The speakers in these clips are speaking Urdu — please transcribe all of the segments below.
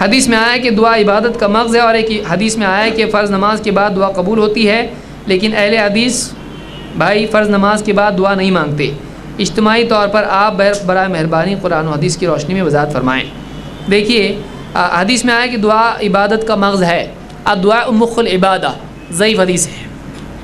حدیث میں آیا ہے کہ دعا عبادت کا مغز ہے، اور ایک حدیث میں آیا ہے کہ فرض نماز کے بعد دعا قبول ہوتی ہے، لیکن اہل حدیث بھائی فرض نماز کے بعد دعا نہیں مانگتے۔ اجتماعی طور پر آپ برائے مہربانی قرآن و حدیث کی روشنی میں وضاحت فرمائیں۔ دیکھیے حدیث میں آیا کہ دعا عبادت کا مغز ہے، الدعاء مخ العبادہ، ضعیف حدیث ہے۔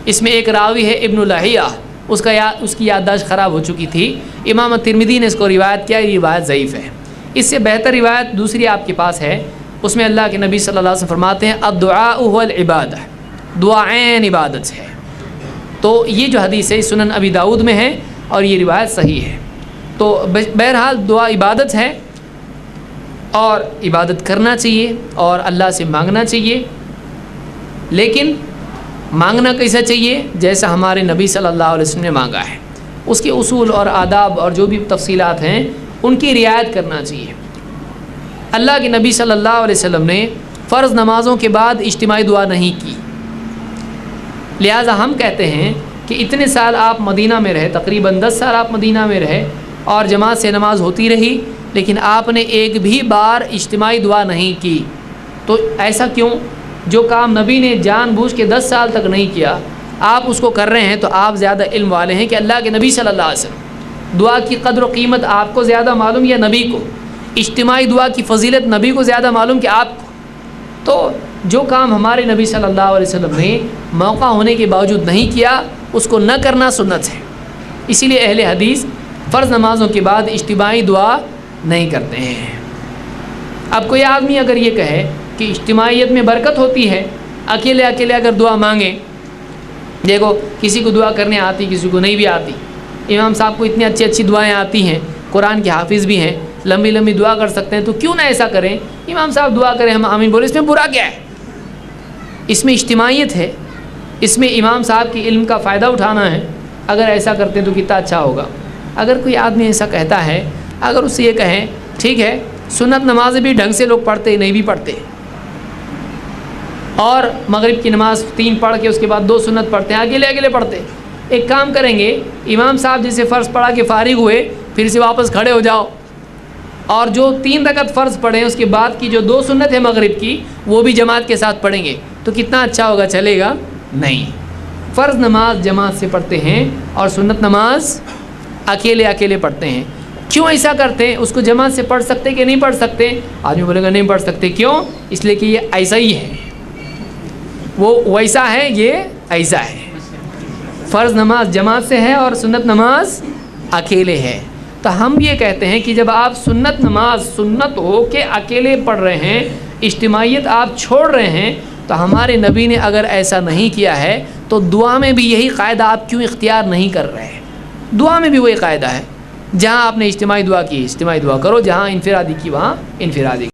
اس میں ایک راوی ہے ابن لہیہ، اس کی یادداشت خراب ہو چکی تھی، امام ترمذی نے اس کو روایت کیا، یہ روایت ضعیف ہے۔ اس سے بہتر روایت دوسری آپ کے پاس ہے، اس میں اللہ کے نبی صلی اللہ علیہ وسلم فرماتے ہیں الدعاء هو العبادہ، دعا عین عبادت ہے۔ تو یہ جو حدیث ہے سنن ابی داؤد میں ہے اور یہ روایت صحیح ہے۔ تو بہرحال دعا عبادت ہے اور عبادت کرنا چاہیے اور اللہ سے مانگنا چاہیے، لیکن مانگنا کیسا چاہیے؟ جیسا ہمارے نبی صلی اللہ علیہ وسلم نے مانگا ہے، اس کے اصول اور آداب اور جو بھی تفصیلات ہیں ان کی رعایت کرنا چاہیے۔ اللہ کے نبی صلی اللہ علیہ وسلم نے فرض نمازوں کے بعد اجتماعی دعا نہیں کی، لہٰذا ہم کہتے ہیں کہ اتنے سال آپ مدینہ میں رہے، تقریباً 10 سال آپ مدینہ میں رہے اور جماعت سے نماز ہوتی رہی، لیکن آپ نے ایک بھی بار اجتماعی دعا نہیں کی۔ تو ایسا کیوں؟ جو کام نبی نے جان بوجھ کے 10 سال تک نہیں کیا، آپ اس کو کر رہے ہیں، تو آپ زیادہ علم والے ہیں کہ اللہ کے نبی صلی اللہ علیہ وسلم دعا کی قدر و قیمت آپ کو زیادہ معلوم یا نبی کو؟ اجتماعی دعا کی فضیلت نبی کو زیادہ معلوم کہ آپ کو؟ تو جو کام ہمارے نبی صلی اللہ علیہ وسلم نے موقع ہونے کے باوجود نہیں کیا، اس کو نہ کرنا سنت ہے۔ اسی لیے اہل حدیث فرض نمازوں کے بعد اجتماعی دعا نہیں کرتے ہیں۔ اب کوئی آدمی اگر یہ کہے کہ اجتماعیت میں برکت ہوتی ہے، اکیلے اگر دعا مانگیں، دیکھو کسی کو دعا کرنے آتی، کسی کو نہیں بھی آتی۔ امام صاحب کو اتنی اچھی دعائیں آتی ہیں، قرآن کے حافظ بھی ہیں، لمبی دعا کر سکتے ہیں، تو کیوں نہ ایسا کریں؟ امام صاحب دعا کریں، ہم آمین بولے، اس میں برا کیا ہے؟ اس میں اجتماعیت ہے، اس میں امام صاحب کی علم کا فائدہ اٹھانا ہے۔ اگر ایسا کرتے ہیں تو کتنا اچھا ہوگا۔ اگر کوئی آدمی ایسا کہتا ہے، اگر اس سے یہ کہیں ٹھیک ہے سنت نمازیں بھی ڈھنگ سے لوگ پڑھتے نہیں بھی پڑھتے، اور مغرب کی نماز 3 پڑھ کے اس کے بعد 2 سنت پڑھتے ہیں، اکیلے پڑھتے، ایک کام کریں گے، امام صاحب جیسے فرض پڑھا کے فارغ ہوئے پھر سے واپس کھڑے ہو جاؤ، اور جو 3 رکعت فرض پڑھیں اس کے بعد کی جو 2 سنت ہے مغرب کی وہ بھی جماعت کے ساتھ پڑھیں گے، تو کتنا اچھا ہوگا؟ چلے گا نہیں۔ فرض نماز جماعت سے پڑھتے ہیں اور سنت نماز اکیلے پڑھتے ہیں۔ کیوں ایسا کرتے ہیں؟ اس کو جماعت سے پڑھ سکتے کہ نہیں پڑھ سکتے؟ آدمی بولے گا نہیں پڑھ سکتے، کیوں؟ اس لیے کہ یہ ایسا ہی ہے، وہ ویسا ہے، یہ ایسا ہے۔ فرض نماز جماعت سے ہے اور سنت نماز اکیلے ہے۔ تو ہم یہ کہتے ہیں کہ جب آپ سنت نماز سنت ہو کے اکیلے پڑھ رہے ہیں، اجتماعیت آپ چھوڑ رہے ہیں، تو ہمارے نبی نے اگر ایسا نہیں کیا ہے تو دعا میں بھی یہی قاعدہ آپ کیوں اختیار نہیں کر رہے ہیں؟ دعا میں بھی وہی قاعدہ ہے، جہاں آپ نے اجتماعی دعا کی اجتماعی دعا کرو، جہاں انفرادی کی وہاں انفرادی۔